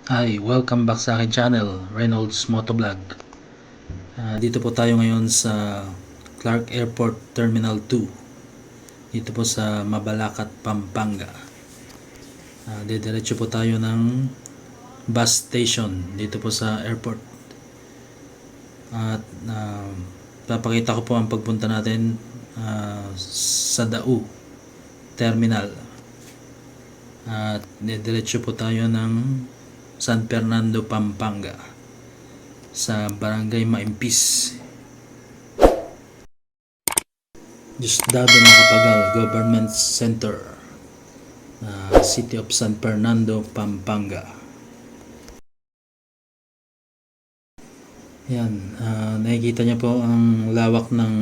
Hi, welcome back sa akin channel, Reynolds Motovlog. Dito po tayo ngayon sa Clark Airport Terminal 2. Dito po sa Mabalacat, Pampanga. Didiretso po tayo ng bus station dito po sa airport. At papakita ko po ang pagpunta natin sa Dau Terminal. At didiretso po tayo ng San Fernando, Pampanga sa Barangay Maimpis, Diosdado Macapagal Government Center, City of San Fernando, Pampanga. Yan, nakikita niyo po ang lawak ng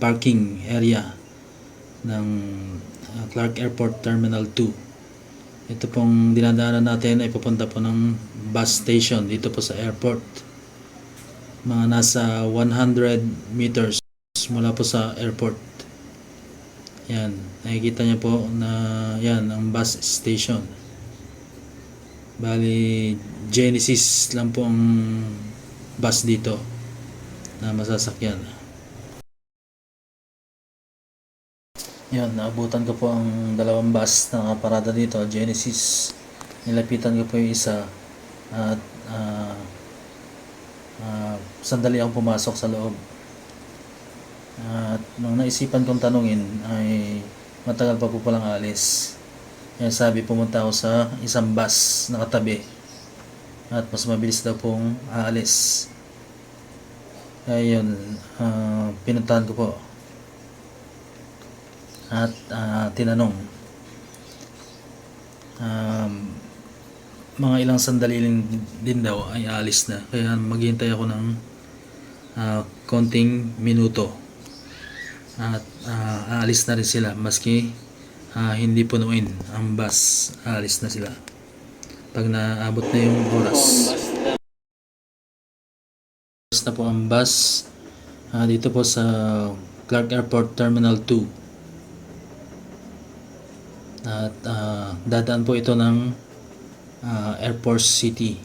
parking area ng Clark Airport Terminal 2. Ito pong dinadaanan natin ay pupunta po ng bus station dito po sa airport. Mga nasa 100 meters mula po sa airport. Yan, nakikita niyo po na yan ang bus station. Bali, Genesis lang po ang bus dito na masasakyan. Yan, naabutan ko po ang dalawang bus na parada dito, Genesis. Nilapitan ko po yung isa at sandali akong pumasok sa loob. At nung naisipan kong tanungin ay matagal pa po palang alis. Kaya sabi pumunta ako sa isang bus na katabi at mas mabilis daw pong aalis. Kaya yun, pinuntahan ko po at tinanong. Mga ilang sandali din daw ay aalis na, kaya maghihintay ako ng konting minuto at aalis na rin sila, maski hindi punuin ang bus, aalis na sila pag naabot na yung oras. Oras na po ang bus dito po sa Clark Airport Terminal 2. At dadaan po ito ng Airport City.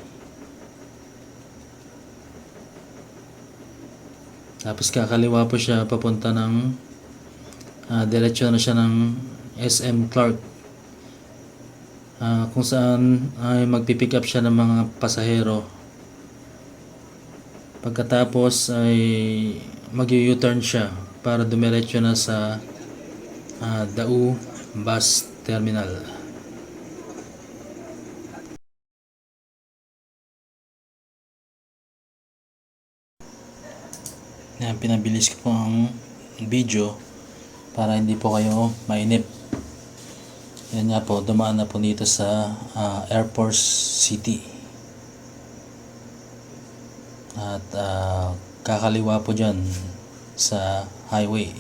Tapos kakaliwa po siya papunta ng diretso na siya ng SM Clark, kung saan ay magpipick up siya ng mga pasahero. Pagkatapos ay mag-U-turn siya para dumiretso na sa Dau Bus Terminal. Yan, pinabilis ko po ang video para hindi po kayo mainip. Yan nga po, dumaan na po dito sa Airport City. At kakaliwa po dyan sa highway.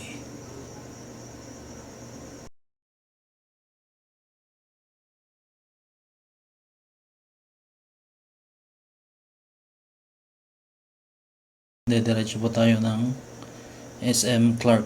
Diretso po tayo ng SM Clark.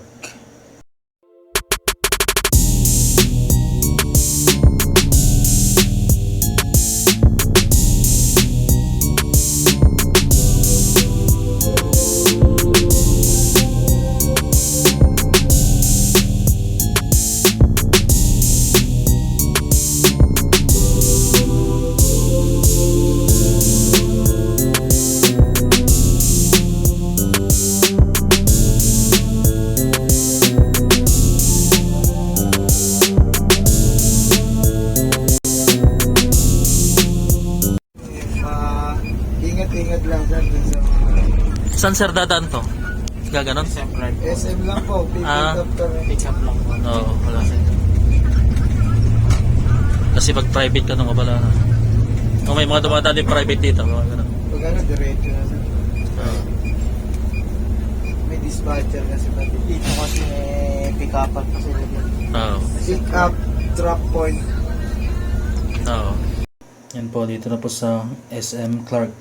Ingat lang sir dun sa Saan sir dadaan to? Gaganon? SM lang po, pick up lang po. Oo, wala sir. Kasi pag private ka nung pala. O may mga dumadaan din private dito. Mga ganun. Pag ano, diretso na sir. May dispatcher kasi pati. Dito kasi may pick up at kasi Oo. pick up, drop point. Oo. Yan po, dito na po sa SM Clark.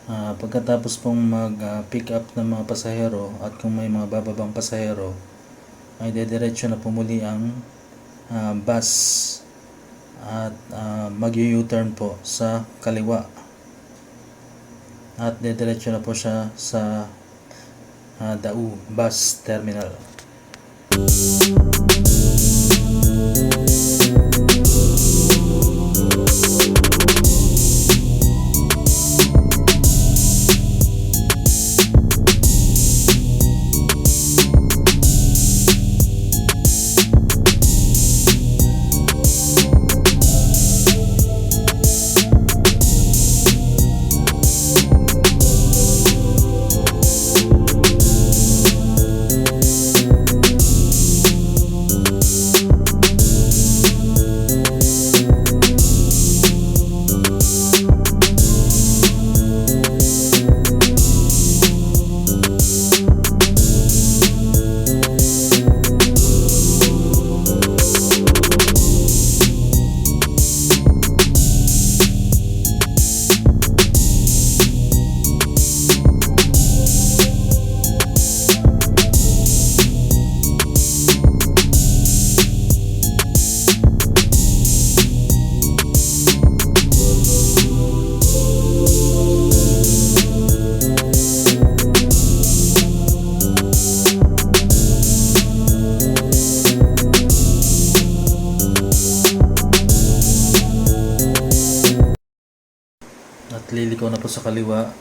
Pagkatapos pong mag-pick up ng mga pasahero at kung may mga bababang pasahero, ay dediretso na pumuli ang bus at mag-U-turn po sa kaliwa at didiretso na po siya sa Dau Bus Terminal. At liliko na po sa kaliwa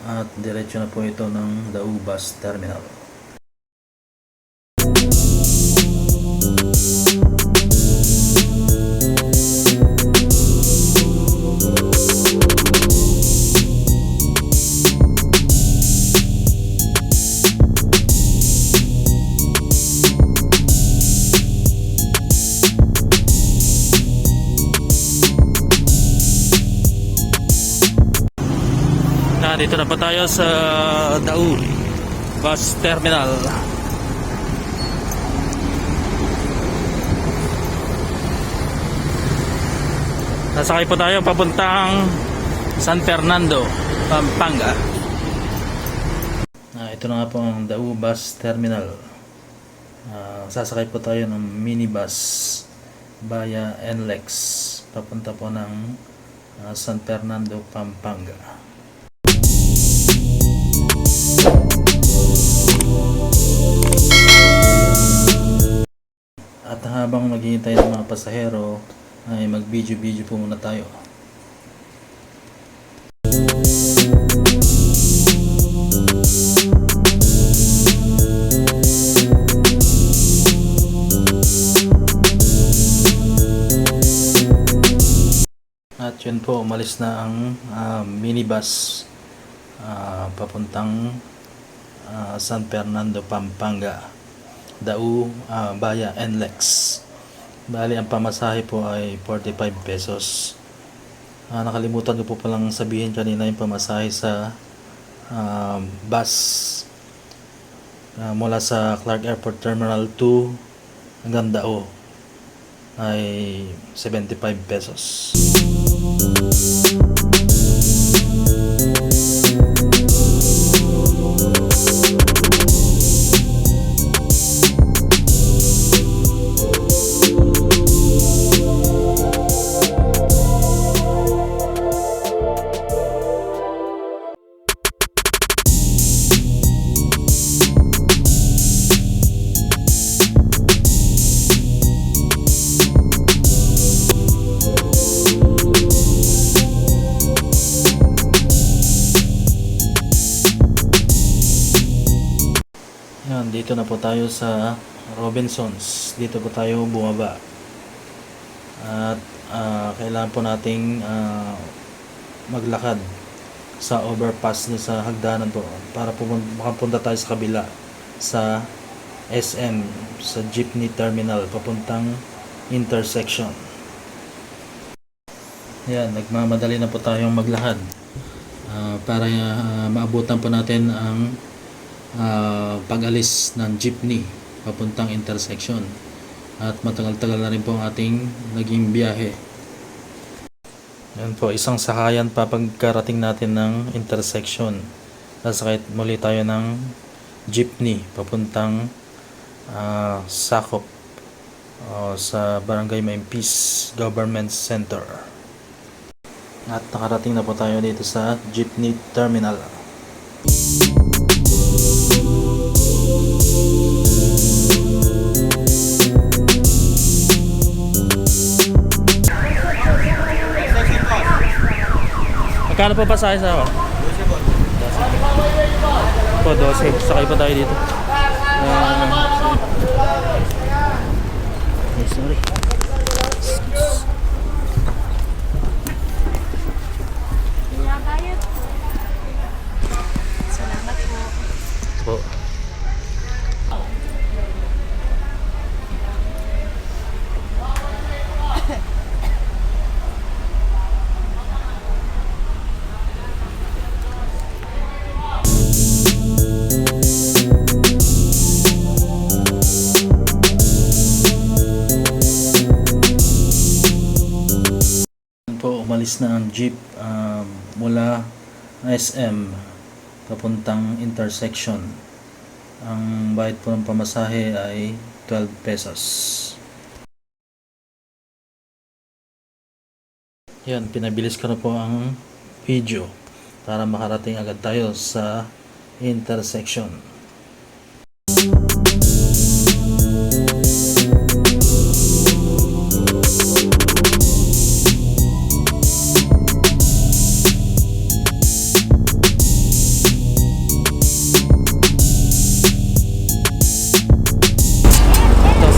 at diretso na po ito ng Dau Bus Terminal. Dito na po tayo sa Dau Bus Terminal. Nasakay po tayo papuntang San Fernando, Pampanga. Ito na nga po ang Dau Bus Terminal. Sasakay po tayo ng minibus via NLEX papunta po ng San Fernando, Pampanga. At habang maghihintay ng mga pasahero ay mag-video po muna tayo. At yun po, umalis na ang minibus papuntang San Fernando, Pampanga. Dau via NLEX. Bali ang pamasahe po ay 45 pesos. Nakalimutan ko po palang sabihin kanina yung pamasahe sa bus mula sa Clark Airport Terminal 2 hanggang Dau ay 75 pesos. Dito na po tayo sa Robinsons. Dito po tayo bumaba. At kailangan po nating maglakad sa overpass na sa hagdanan po para po makapunta tayo sa kabila sa SM, sa jeepney terminal papuntang intersection. Yan, nagmamadali na po tayong maglakad para maabutan po natin ang pag-alis ng jeepney papuntang intersection at matagal-tagal na rin po ang ating naging biyahe. Yan po, isang sakayan pa pagkarating natin ng intersection. Sasakay muli tayo ng jeepney papuntang Sakop sa Barangay Maimpis Government Center. At nakarating na po tayo dito sa Jeepney Terminal. Magkano po pasahe sa ako? 12 po. 12. Sakay pa tayo dito. Sorry. Salamat po. Po. Umalis na ang jeep mula SM papuntang intersection. Ang bayad po ng pamasahe ay 12 pesos. Yan, pinabilis ko na po ang video para makarating agad tayo sa intersection.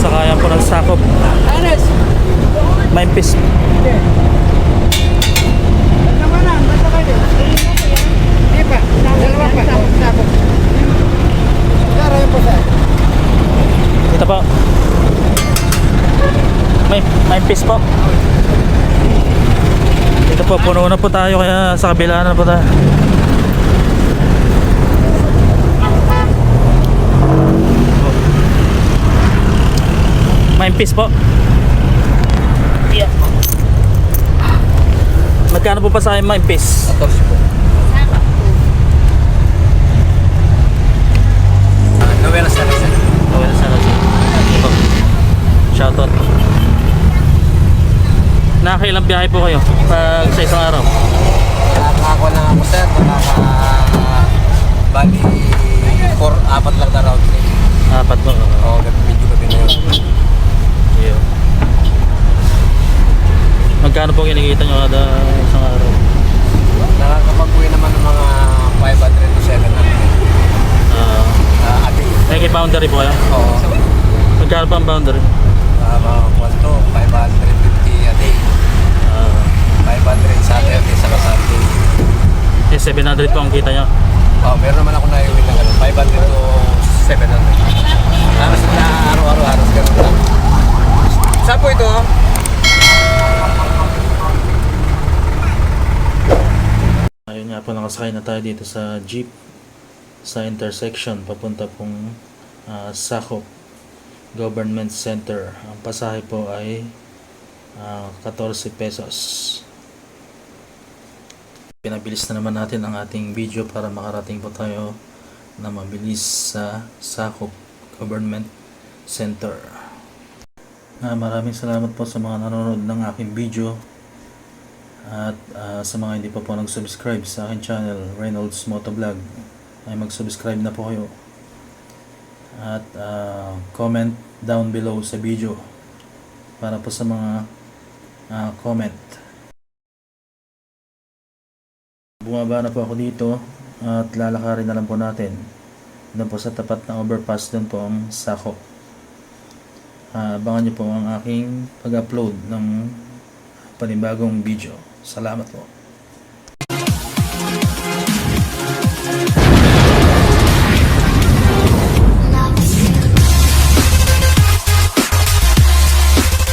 Sakayan po ng sakop. Maimpis. Ito po. Maimpis po. Ito po, puno na po tayo kaya sa kabila na po tayo. Maimpis po. Yeah. Magkano po pa sa akin Maimpis? 14 po. Novena sa Rosa. Okay na sana. Shoutout. Nakakailang biyahe po kayo pag sa isang araw? Nakakakuha na ako sir. Bali, 4 lang na round trip. 4 po. Oo, medyo gabi na yun. Yeah. Magkano po kinikita nyo kada isang araw? Nakakapag-uwi naman ng mga 500 to 700. A day. May boundary po kayo? Oo. Magkano pa ang boundary? Mga kwanto, 550 a day. 500 Saturday sa Sunday. 700 po ang kita nyo? Meron naman ako na-iwi ng 500 to 700. Halos na araw-araw, halos ganun lang. Saan po ito? Ayun nga po, nakasakay na tayo dito sa jeep sa intersection papunta pong Sakop Government Center. Ang pasahe po ay 14 pesos. Pinabilis na naman natin ang ating video para makarating po tayo na mabilis sa Sakop Government Center. Maraming salamat po sa mga nanonood ng aking video at sa mga hindi pa po nag-subscribe sa aking channel Reynolds Motovlog ay mag-subscribe na po kayo at comment down below sa video para po sa mga comment. Bumaba na po ako dito at lalakarin na lang po natin doon po sa tapat na overpass doon po ang Sakop. Abangan nyo po ang aking pag-upload ng panibagong video. Salamat po.